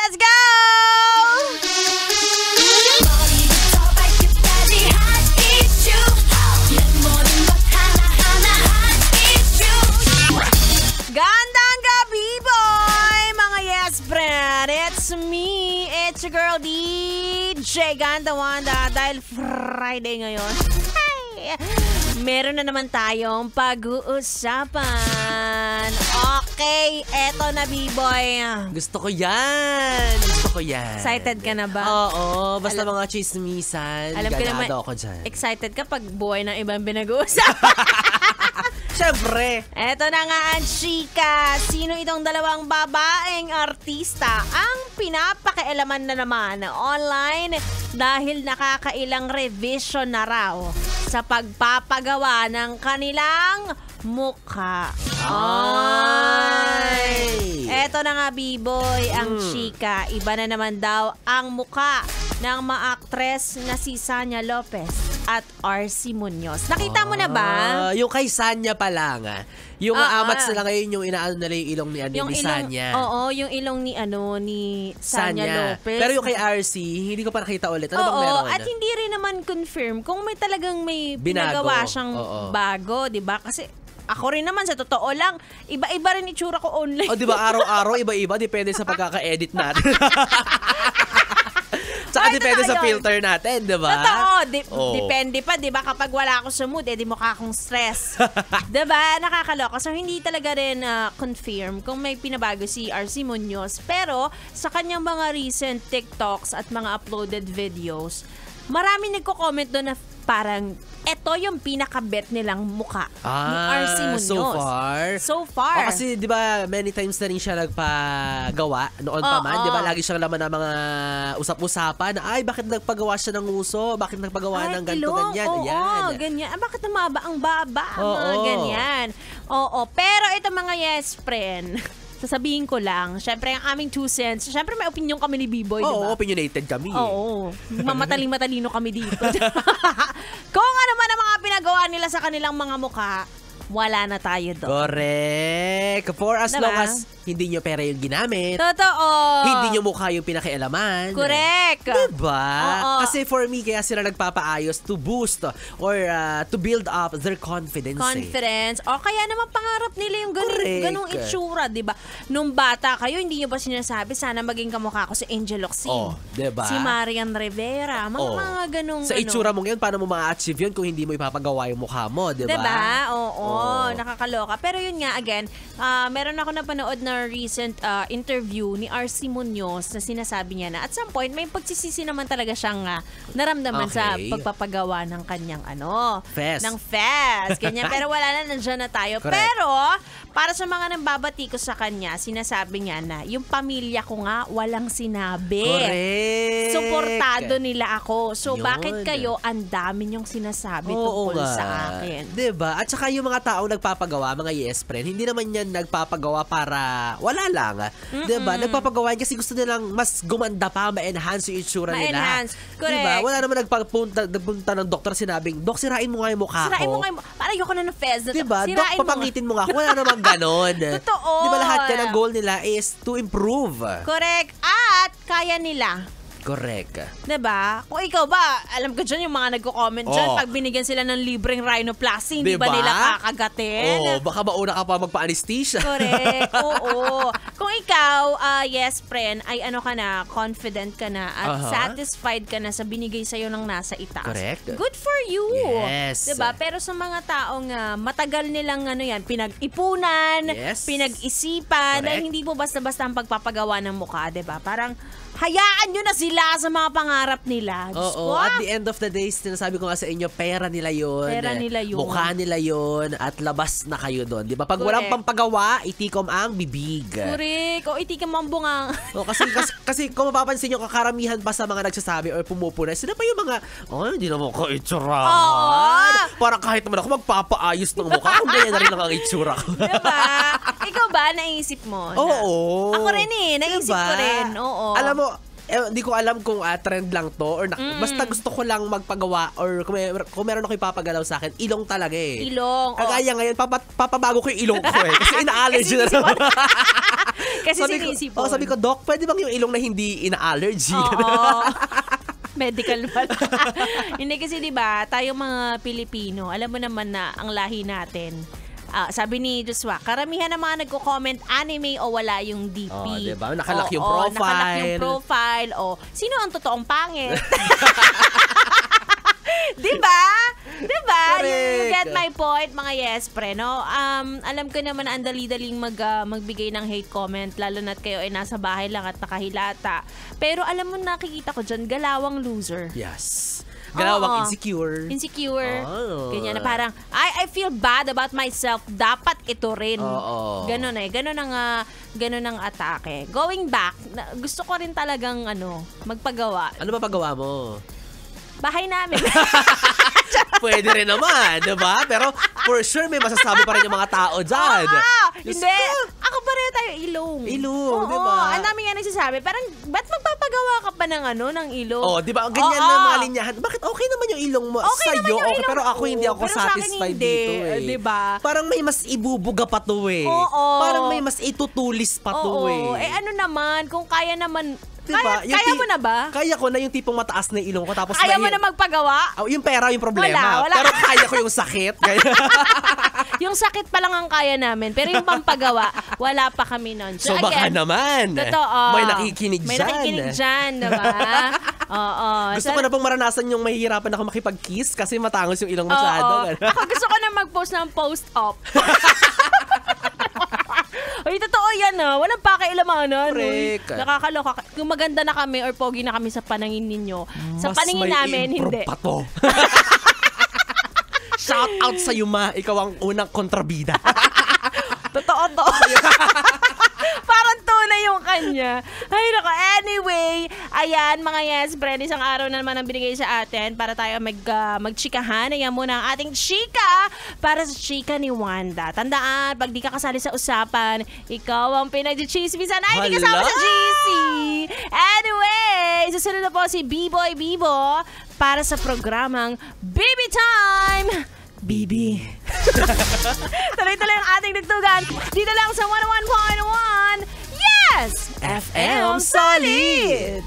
let's go! Gandang gabi, boy! Mga yes, friend! It's me! It's your girl, DJ Ganda Wanda. Dahil Friday ngayon, hey! Meron na naman tayong pag-uusapan. Okay, eto na, B-boy. Gusto ko yan! Gusto ko yan. Excited ka na ba? Oo, basta mga chismisan. Alam ko naman, ganado ako dyan. excited ka pag buhay ng ibang pinag-uusapan. Siyempre! Eto na nga ang chika. Sino itong dalawang babaeng artista ang pinapakialaman na naman online dahil nakakailang revision na raw sa pagpapagawa ng kanilang mukha. Ay! Eto na nga, B-boy, ang chika. Iba na naman daw ang mukha ng maaktres na si Sanya Lopez at RC Munoz. Nakita mo na ba? Yung kay Sanya pa lang. Yung amats na lang ngayon yung inaano nila yung ilong ni, ni Sanya. Oo, yung ilong ni ni Sanya Lopez. Pero yung kay RC, hindi ko pa nakita ulit. Ano bang meron? At hindi rin naman confirm kung may talagang may Binago. pinagawa siyang bago, 'di ba? Kasi ako rin naman, sa totoo lang, iba-iba rin itsura ko online. O, di ba, araw-araw, iba-iba, depende sa pagkaka-edit natin. Saka depende sa filter natin, di ba? Totoo. Depende pa, di ba? Kapag wala ako sa mood, di mukha akong stress. Di ba? Nakakaloka. So, hindi talaga rin confirm kung may pinabago si RC Munoz. Pero, sa kanyang mga recent TikToks at mga uploaded videos, marami nagko-comment doon na parang eto yung pinaka-bet nilang mukha ni RC Munoz. So far. Kasi, di ba, many times na rin siya nagpagawa noon pa man. Di ba, lagi siyang laman ng mga usap-usapan na, ay, bakit nagpagawa siya ng uso? Bakit nagpagawa ng ganito, ganyan? Oo, ganyan. Bakit namaba ang baba? Mga ganyan. Oo, pero ito mga yes, friend. Sasabihin ko lang, syempre ang aming 2 cents, syempre may opinion kami ni B-Boy, diba? Oo, opinionated kami. Oo, mamataling-matalino kami dito. Kung ano man ang mga pinagawa nila sa kanilang mga mukha, wala na tayo doon. Correct. For as long as hindi nyo pera yung ginamit. Totoo. Hindi nyo mukha yung pinakailaman. Correct. Diba? Oo. Kasi for me, kaya sila nagpapaayos to boost or to build up their confidence. O kaya naman pangarap nila yung ganung itsura, diba? Nung bata kayo, hindi nyo ba sinasabi, sana maging kamukha ko si Angel Locsin? Diba? Si Marian Rivera. Mga ganung sa itsura mo ngayon, paano mo ma-achieve yun kung hindi mo ipapagawa yung mukha mo, diba? Diba? Oo, nakakaloka. Pero yun nga, again, meron ako napanood na recent interview ni RC Munoz na sinasabi niya na at some point, may pagsisisi naman talaga siyang naramdaman sa pagpapagawa ng kanyang fest. Ng fest. Ganyan. Pero wala na, nandiyan na tayo. Correct. Pero, para sa mga nambabati ko sa kanya, sinasabi niya na yung pamilya ko nga walang sinabi. Correct. Suportado nila ako. So, Yun. bakit kayo ang dami niyong sinasabi tungkol sa akin? Diba? At saka yung mga taong nagpapagawa, mga yes friend, hindi naman yan nagpapagawa para wala lang. Diba? Nagpapagawa yan kasi gusto nilang mas gumanda pa, ma-enhance yung itsura nila. Ma-enhance. Correct. Diba? Wala naman nagpunta ng doktor sinabing, Dok, sirain mo nga yung mukha ko. Sirain mo nga yung para ayoko na ng fez. Diba? Dok, papangitin mo nga. Wala naman ganon. Totoo. Diba lahat yan, ang goal nila is to improve. Correct. At kaya nila. Correct. Diba? Kung ikaw ba, alam ko dyan yung mga nagko-comment dyan, pag binigyan sila ng libreng rhinoplasty, hindi ba nila kakagatin? Baka mauna ka pa magpa-anesthesia. Correct. Oo. Kung ikaw, yes friend, ay ka na, confident ka na, at satisfied ka na sa binigay sa'yo ng nasa itaas. Correct. Good for you. Yes. Diba? Pero sa mga taong matagal nilang pinag-ipunan, pinag-isipan, dahil hindi po basta-basta ang pagpapagawa ng mukha, diba? Parang, hayaan nyo na sila sa mga pangarap nila. Oo, at the end of the day, sinasabi ko nga sa inyo, pera nila yun. Pera nila yun. Mukha nila yun, at labas na kayo doon. Di ba? Pag walang pampagawa, itikom ang bibig. Correct. O itikom ang bungang. Kasi kung mapapansin nyo, kakaramihan pa sa mga nagsasabi or pumupunay, sila pa yung mga, hindi naman ko itsurahan. Parang kahit naman ako magpapaayos ng mukha, kung ganyan na rin lang ang itsura ko. Diba? Ikaw ba, naisip mo? Oo. Ako rin naisip ko rin. Oo. Alam mo, hindi ko alam kung trend lang to or basta gusto ko lang magpagawa or kung meron ako ipapagalaw sa akin, ilong talaga Ilong. Kagaya ngayon, papabago ko yung ilong ko kasi ina-allergy na naman. Kasi sinisipon. Sabi ko, Doc, pwede bang yung ilong na hindi ina-allergy? Oo. Medical pala. Hindi kasi 'di ba, tayong mga Pilipino, alam mo naman na ang lahi natin. Sabi ni Joshua, karamihan ng mga nagko-comment anime o wala yung DP. Oh, 'di ba? Nakalak yung profile. Nakalak yung profile. O, sino ang totoong pangit? 'Di ba? 'Di ba? You get my point, mga yes pre, no? Alam ko naman na ang dali-daling magbigay ng hate comment, lalo na't kayo ay nasa bahay lang at nakahilata. Pero alam mo, nakikita ko dyan, galawang loser. Yes. Galawang insecure. Insecure. Ganyan na parang, I feel bad about myself. Dapat ito rin. Ganon eh. Ganon ang atake. Going back, gusto ko rin talagang magpagawa. Ano ba pagawa mo? Bahay namin. Pwede rin naman, diba? Pero for sure, may masasabi pa rin yung mga tao dyan. Hindi. Ako pa rin tayo, ilong. Ilong, diba? Ang dami nga nagsasabi. Parang, ba't magpapagawa ka pa ng ilong? Diba? Ganyan na mga linyahan. Bakit okay naman yung ilong mo? Okay sa'yo, naman yung ilong pero ako hindi ako satisfied dito eh. Diba? Parang may mas ibubuga pa to eh. Parang may mas itutulis pa to eh. Ano naman, kung kaya naman, diba? Kaya mo na ba? Kaya ko na yung tipong mataas na ilong ko. Tapos kaya mo na magpagawa? Yung pera yung problema. Wala. Pero kaya ko yung sakit. Yung sakit pa lang ang kaya namin. Pero yung pampagawa, wala pa kami nun. So baka naman. Totoo. May nakikinig May nakikinig dyan, diba? Gusto ko na pong maranasan yung mahihirapan ako makipag-kiss kasi matangos yung ilong masyado. Ako gusto ko na mag-post ng post-op. Ay, totoo yan walang pakialamanan. Nakakaloka. Kung maganda na kami or pogi na kami sa panangin ninyo, sa paningin namin, hindi. Pa to. Shout out sa ma. Ikaw ang unang kontrabida. Totoo to. Parang tunay yung kanya. Ay, nako. Anyway, ayan, mga yes, friend, isang araw na naman ang binigay sa atin para tayo magchikahan. Ayan muna ang ating chika para sa chika ni Wanda. Tandaan, pag di ka kasali sa usapan, ikaw ang pinag-chismisan. Ay, di kasama sa GC. Anyway, susunod na po si B-Boy Bibo para sa programang Baby Time. Bibi. Tuloy-tuloy ang ating dugtugan dito lang sa 101.1 Yes! FM Solid!